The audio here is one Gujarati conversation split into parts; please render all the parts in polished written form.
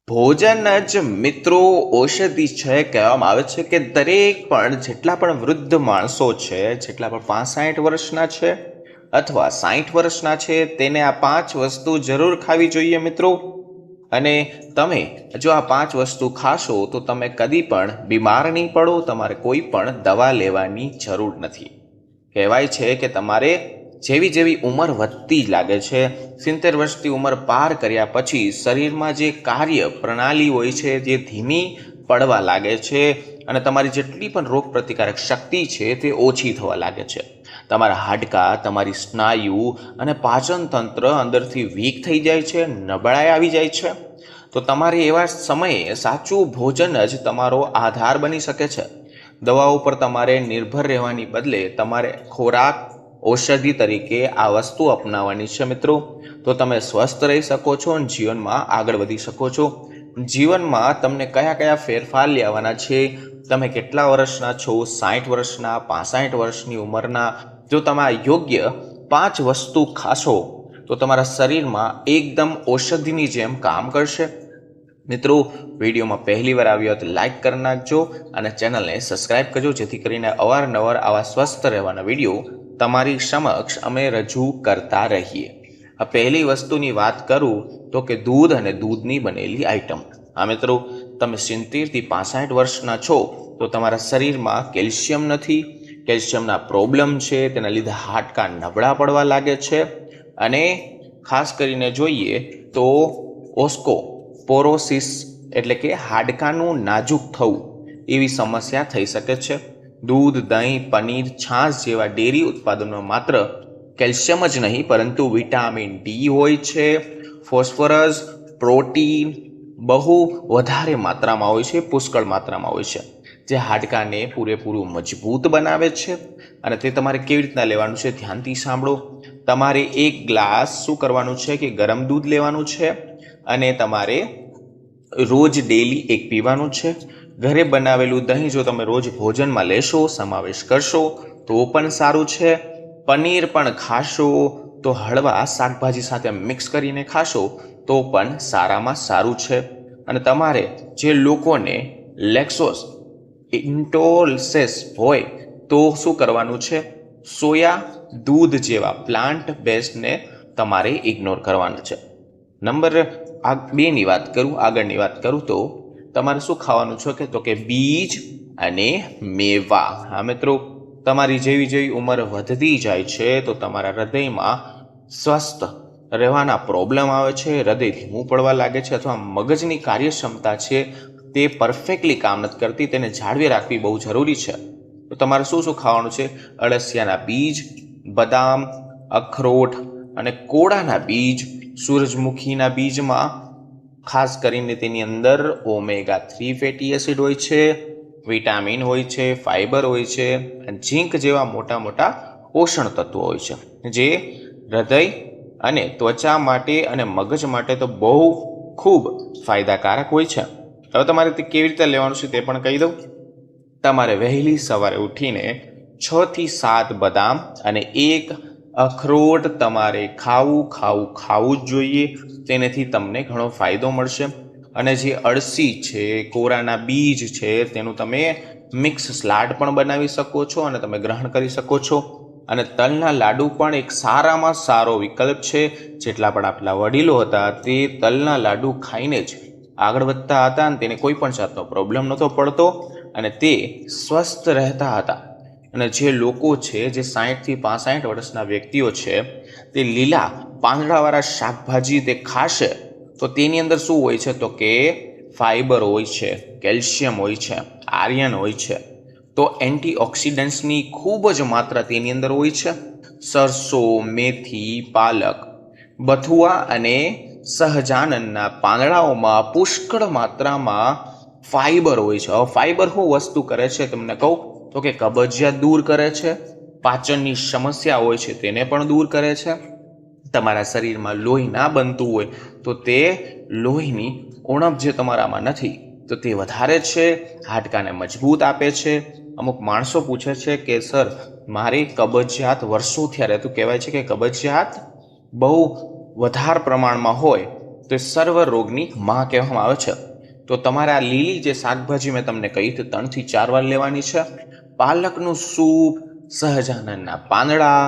ભોજન જ મિત્રો ઔષધિ છે કહેવામાં આવે છે કે દરેક પણ જેટલા પણ વૃદ્ધ માણસો છે, જેટલા પણ 65 વર્ષના છે અથવા 60 વર્ષના છે, તેને આ 5 વસ્તુ જરૂર ખાવી જોઈએ મિત્રો. અને તમે જો આ 5 વસ્તુ ખાશો તો તમે કદી પણ બીમાર નહીં પડો, તમારે કોઈ પણ દવા લેવાની જરૂર નથી. કહેવાય છે કે તમારે જેવી જેવી ઉંમર વધતી લાગે છે, 70 વર્ષની ઉંમર પાર કર્યા પછી શરીરમાં જે કાર્ય પ્રણાલી હોય છે જે ધીમી પડવા લાગે છે અને તમારી જેટલી પણ રોગ પ્રતિકારક શક્તિ છે તે ઓછી થવા લાગે છે. તમારા હાડકાં, તમારી સ્નાયુ અને પાચન તંત્ર અંદરથી વીક થઈ જાય છે, નબળાઈ આવી જાય છે. તો તમારે એવા સમયે સાચું ભોજન જ તમારો આધાર બની શકે છે. દવાઓ પર તમારે નિર્ભર રહેવાની બદલે તમારે ખોરાક ઔષધિ તરીકે આ વસ્તુ અપનાવવાની છે મિત્રો. તો તમે સ્વસ્થ રહી શકો છો અને જીવનમાં આગળ વધી શકો છો. જીવનમાં તમને કયા કયા ફેરફાર લેવાના છે, તમે કેટલા વર્ષના છો, 60 વર્ષના, 65 વર્ષની ઉંમરના, જો તમે આ યોગ્ય 5 વસ્તુ ખાશો તો તમારા શરીરમાં એકદમ ઔષધિની જેમ કામ કરશે. મિત્રો, વિડીયોમાં પહેલી વાર આવ્યો તો લાઈક કરી નાખજો અને ચેનલને સબસ્ક્રાઈબ કરજો, જેથી કરીને અવારનવાર આવા સ્વસ્થ રહેવાના વિડીયો તમારી સમક્ષ અમે રજૂ કરતા રહીએ. આ પહેલી વસ્તુની વાત કરું તો કે દૂધ અને દૂધની બનેલી આઈટમ. હા મિત્રો, તમે 70 થી 65 વર્ષના છો તો તમારા શરીરમાં કેલ્શિયમ નથી, કેલ્શિયમના પ્રોબ્લેમ છે, તેના લીધે હાડકાં નબળા પડવા લાગે છે અને ખાસ કરીને જોઈએ તો ઓસ્કોપોરોસિસ એટલે કે હાડકાનું નાજુક થવું એવી સમસ્યા થઈ શકે છે. દૂધ, દહીં, પનીર, છાશ જેવા ડેરી ઉત્પાદનમાં માત્ર કેલ્શિયમ જ નહીં પરંતુ વિટામિન ડી હોય છે, ફોસ્ફરસ, પ્રોટીન બહુ વધારે માત્રામાં હોય છે, પુષ્કળ માત્રામાં હોય છે, જે હાડકાને પૂરેપૂરું મજબૂત બનાવે છે. અને તે તમારે કેવી રીતના લેવાનું છે ધ્યાનથી સાંભળો. તમારે 1 ગ્લાસ શું કરવાનું છે કે ગરમ દૂધ લેવાનું છે અને તમારે રોજ ડેલી 1 પીવાનું છે. ઘરે બનાવેલું દહીં જો તમે રોજ ભોજનમાં લેશો, સમાવેશ કરશો તો પણ સારું છે. પનીર પણ ખાશો તો હળવા શાકભાજી સાથે મિક્સ કરીને ખાશો તો પણ સારામાં સારું છે. અને તમારે જે લોકોને લેક્ટોઝ ઇન્ટોલરન્સ હોય તો શું કરવાનું છે, સોયા દૂધ જેવા પ્લાન્ટ બેઝને તમારે ઇગ્નોર કરવાનું છે. નંબર 2ની વાત કરું, આગળની વાત કરું તો તમારે શું ખાવાનું છે તો કે બીજ અને મેવા. હા મિત્રો, તમારી જેવી જેવી ઉંમર વધતી જાય છે તો તમારા હૃદયમાં સ્વસ્થ રહેવાના પ્રોબ્લેમ આવે છે, હૃદય ધીમું પડવા લાગે છે અથવા મગજની કાર્યક્ષમતા છે તે પરફેક્ટલી કામ નથી કરતી, તેને જાળવી રાખવી બહુ જરૂરી છે. તો તમારે શું શું ખાવાનું છે, અળસિયાના બીજ, બદામ, અખરોટ અને કોળાના બીજ. સૂરજમુખીના બીજમાં ખાસ કરીને તેની અંદર ઓમેગા 3 ફેટી એસિડ હોય છે, વિટામિન હોય છે, ફાઇબર હોય છે, ઝીંક જેવા મોટા મોટા પોષણ તત્વો હોય છે, જે હૃદય અને ત્વચા માટે અને મગજ માટે તો બહુ ખૂબ ફાયદાકારક હોય છે. હવે તમારે તે કેવી રીતે લેવાનું છે તે પણ કહી દઉં. તમારે વહેલી સવારે ઉઠીને 6 થી 7 બદામ અને 1 અખરોટ તમારે ખાવું જ જોઈએ. તેનાથી તમને ઘણો ફાયદો મળશે. અને જે અળસી છે, કોરાના બીજ છે, તેનું તમે મિક્સ સલાડ પણ બનાવી શકો છો અને તમે ગ્રહણ કરી શકો છો. અને તલના લાડુ પણ એક સારામાં સારો વિકલ્પ છે. જેટલા પણ આપણા વડીલો હતા તે તલના લાડુ ખાઈને જ આગળ વધતા હતા અને તેને કોઈ પણ જાતનો પ્રોબ્લેમ નહોતો પડતો અને તે સ્વસ્થ રહેતા હતા. અને જે લોકો છે, જે 60 થી 65 વર્ષના વ્યક્તિઓ છે, તે લીલા પાંદડાવાળા શાકભાજી તે ખાશે તો તેની અંદર શું હોય છે તો કે ફાઇબર હોય છે, કેલ્શિયમ હોય છે, આયર્ન હોય છે, તો એન્ટીઓક્સિડન્ટ્સની ખૂબ જ માત્રા તેની અંદર હોય છે. સરસો, મેથી, પાલક, બથુઆ અને સહજાનનના પાંદડાઓમાં પુષ્કળ માત્રામાં ફાઇબર હોય છે. હવે ફાઇબર શું વસ્તુ કરે છે તમને કહું તો કે કબજિયાત દૂર કરે છે, પાચનની સમસ્યા હોય છે તેને પણ દૂર કરે છે. તમારા શરીરમાં લોહી ના બનતું હોય તો તે લોહીની ઉણપ જે તમારામાં નથી તો તે વધારે છે, હાડકાને મજબૂત આપે છે. અમુક માણસો પૂછે છે કે સર મારે કબજિયાત વર્ષોથી રહેતું, કહેવાય છે કે કબજિયાત બહુ વધારે પ્રમાણમાં હોય તો એ સર્વ રોગની માં કહેવામાં આવે છે. તો તમારે આ લીલી જે શાકભાજી મેં તમને કહી તે 3 થી 4 વાર લેવાની છે. પાલકનું સૂપ, સહજાનંદના પાંદડા,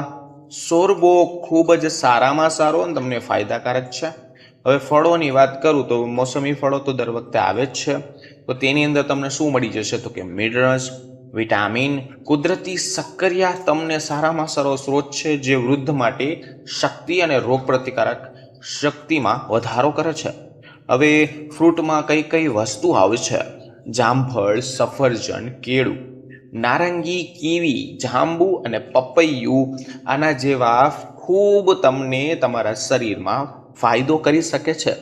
સોરબો ખૂબ જ સારામાં સારો અને તમને ફાયદાકારક છે. હવે ફળોની વાત કરું તો મોસમી ફળો તો દર વખતે આવે જ છે. તો તેની અંદર તમને શું મળી જશે તો કે મિનરલ્સ, વિટામિન, કુદરતી શક્કરિયા તમને સારામાં સારો સ્ત્રોત છે જે વૃદ્ધ માટે શક્તિ અને રોગ પ્રતિકારક શક્તિમાં વધારો કરે છે. હવે ફ્રૂટમાં કઈ કઈ વસ્તુ આવે છે? જામફળ, સફરજન, કેળું, નારંગી, કીવી, જાંબુ અને પપૈયું આના જેવા ખૂબ તમને તમારા શરીરમાં ફાયદો કરી શકે છે.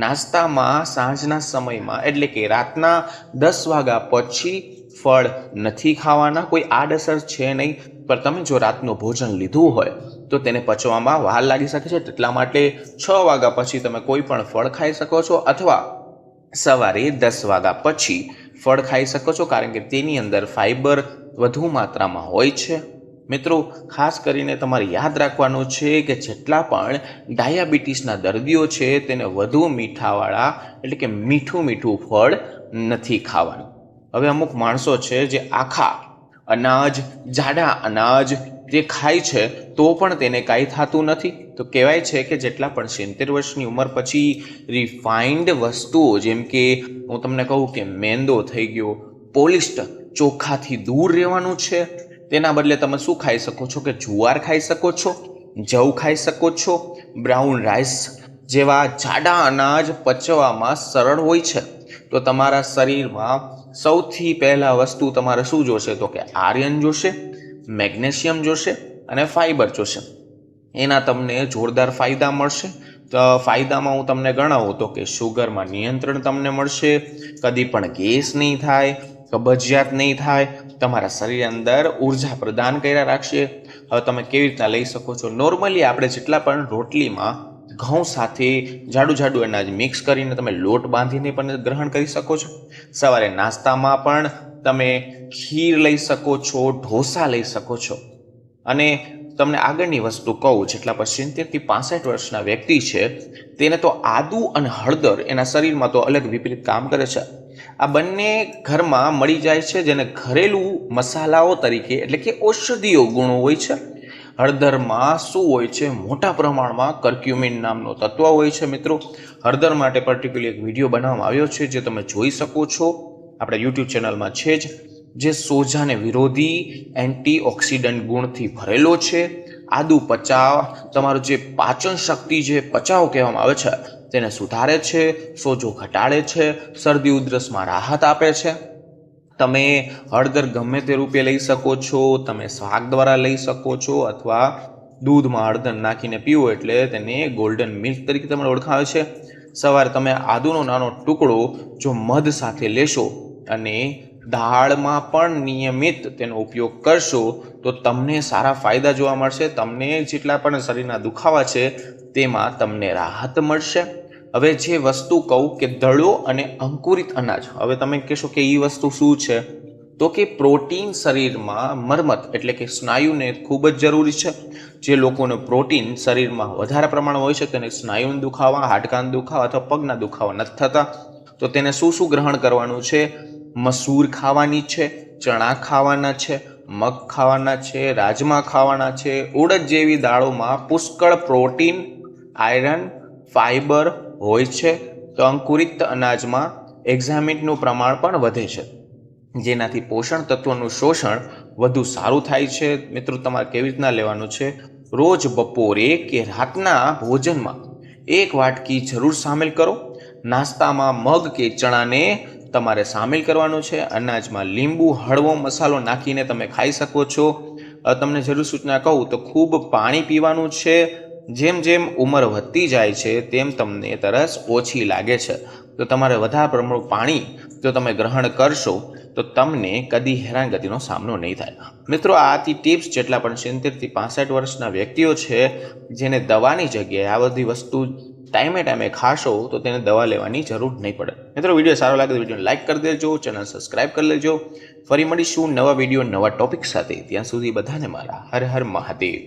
નાસ્તામાં સાંજના સમયમાં એટલે કે રાતના 10 વાગ્યા પછી ફળ નથી ખાવાના. કોઈ આડઅસર છે નહીં, પણ તમે જો રાતનું ભોજન લીધું હોય તો તેને પચવામાં વાર લાગી શકે છે. એટલા માટે 6 વાગ્યા પછી તમે કોઈ પણ ફળ ખાઈ શકો છો અથવા સવારે 10 વાગ્યા પછી ફળ ખાઈ શકો છો, કારણ કે તેની અંદર ફાઈબર વધુ માત્રામાં હોય છે. મિત્રો, ખાસ કરીને તમારે યાદ રાખવાનું છે કે જેટલા પણ ડાયાબિટીસના દર્દીઓ છે તેને વધુ મીઠાવાળા એટલે કે મીઠું ફળ નથી ખાવાનું. હવે અમુક માણસો છે જે આખા અનાજ, જાડા અનાજ જે ખાય છે તો પણ તેને કાંઈ થતું નથી. તો કહેવાય છે કે જેટલા પણ 70 વર્ષની ઉંમર પછી રિફાઇન્ડ વસ્તુઓ જેમ કે હું તમને કહું કે મેંદો થઈ ગયો, પોલિસ્ટર, ચોખાથી દૂર રહેવાનું છે. તેના બદલે તમે શું ખાઈ શકો છો કે જુવાર ખાઈ શકો છો, જવ ખાઈ શકો છો, બ્રાઉન રાઈસ જેવા જાડા અનાજ પચવામાં સરળ હોય છે. તો તમારા શરીરમાં સૌથી પહેલા વસ્તુ તમારે શું જોશે તો કે આયર્ન જોશે, મેગ્નેશિયમ જોશે અને ફાઈબર જોશે. એના તમને જોરદાર ફાયદા મળશે. તો ફાયદામાં હું તમને ગણાવું તો કે શુગરમાં નિયંત્રણ તમને મળશે, કદી પણ ગેસ નહીં થાય, કબજિયાત નહીં થાય, તમારા શરીર અંદર ઉર્જા પ્રદાન કર્યા રાખશે. હવે તમે કેવી રીતના લઈ શકો છો? નોર્મલી આપણે જેટલા પણ રોટલીમાં ઘઉં સાથે જાડું અનાજ મિક્સ કરીને તમે લોટ બાંધીને પણ ગ્રહણ કરી શકો છો. સવારે નાસ્તામાં પણ તમે ખીર લઈ શકો છો, ઢોસા લઈ શકો છો. અને તમને આગળની વસ્તુ કહું, જેટલા પણ 70 થી 65 વર્ષના વ્યક્તિ છે તેને તો આદુ અને હળદર એના શરીરમાં તો અલગ વિપરીત કામ કરે છે. આ બંને ઘરમાં મળી જાય છે, જેને ઘરેલું મસાલાઓ તરીકે એટલે કે ઔષધીય ગુણો હોય છે. હળદરમાં શું હોય છે? મોટા પ્રમાણમાં કર્ક્યુમિન નામનો તત્વ હોય છે. મિત્રો, હળદર માટે પર્ટિક્યુલર એક વિડીયો બનાવવામાં આવ્યો છે જે તમે જોઈ શકો છો, આપણા યુટ્યુબ ચેનલમાં છે જ, જે સોજાને વિરોધી એન્ટીઓક્સિડન્ટ ગુણથી ભરેલો છે. આદુ તમારું જે પાચન શક્તિ, જે પચાવ કહેવામાં આવે છે તેને સુધારે છે, સોજો ઘટાડે છે, શરદી ઉધરસમાં રાહત આપે છે. તમે હળદર ગમે તે રૂપે લઈ શકો છો, તમે શાક દ્વારા લઈ શકો છો અથવા દૂધમાં હળદર નાખીને પીવો એટલે તેને ગોલ્ડન મિલ્ક તરીકે તમને ઓળખાવે છે. સવારે તમે આદુનો નાનો ટુકડો જો મધ સાથે લેશો અને દાળમાં પણ નિયમિત તેનો ઉપયોગ કરશો તો તમને સારા ફાયદા જોવા મળશે. તમને જેટલા પણ શરીરના દુખાવા છે તેમાં તમને રાહત મળશે. હવે જે વસ્તુ કહું કે દળો અને અંકુરિત અનાજ, હવે તમે કહેશો કે એ વસ્તુ શું છે તો કે પ્રોટીન શરીરમાં મરમત એટલે કે સ્નાયુને ખૂબ જ જરૂરી છે. જે લોકોને પ્રોટીન શરીરમાં વધારે પ્રમાણમાં હોય છે તેને સ્નાયુના દુખાવા, હાડકાના દુખાવા અથવા પગના દુખાવા નથી થતા. તો તેને શું ગ્રહણ કરવાનું છે? મસૂર ખાવાની છે, ચણા ખાવાના છે, મગ ખાવાના છે, રાજમા ખાવાના છે. ઉડદ જેવી દાળોમાં પુષ્કળ પ્રોટીન, આયરન, ફાઈબર હોય છે. તો અંકુરિત અનાજમાં એક્ઝામિનનું પ્રમાણ પણ વધે છે, જેનાથી પોષણ તત્વોનું શોષણ વધુ સારું થાય છે. મિત્રો, તમારે કેવી રીતના લેવાનું છે? રોજ બપોરે કે રાતના ભોજનમાં 1 વાટકી જરૂર સામેલ કરો. નાસ્તામાં મગ કે ચણાને તમારે સામેલ કરવાનું છે. અનાજમાં લીંબુ, હળવો મસાલો નાખીને તમે ખાઈ શકો છો. તમને જરૂર સૂચના કહું તો ખૂબ પાણી પીવાનું છે. જેમ જેમ ઉંમર વધતી જાય છે તેમ તમને તરસ ઓછી લાગે છે. તો તમારે વધારે પ્રમાણમાં પાણી જો તમે ગ્રહણ કરશો તો તમને કદી હેરાનગતિનો સામનો નહીં થાય. મિત્રો, આથી ટિપ્સ જેટલા પણ 70 થી 65 વર્ષના વ્યક્તિઓ છે જેને દવાની જગ્યાએ આ બધી વસ્તુ ટાઈમે ખાશો તો તેને દવા લેવાની જરૂર નહીં પડે. મિત્રો, વિડીયો સારો લાગે તો વિડીયોને લાઇક કરી દેજો, ચેનલ સબસ્ક્રાઇબ કરી લેજો. ફરી મળીશું નવા વિડીયો નવા ટોપિક સાથે. ત્યાં સુધી બધાને મારા હર હર મહાદેવ.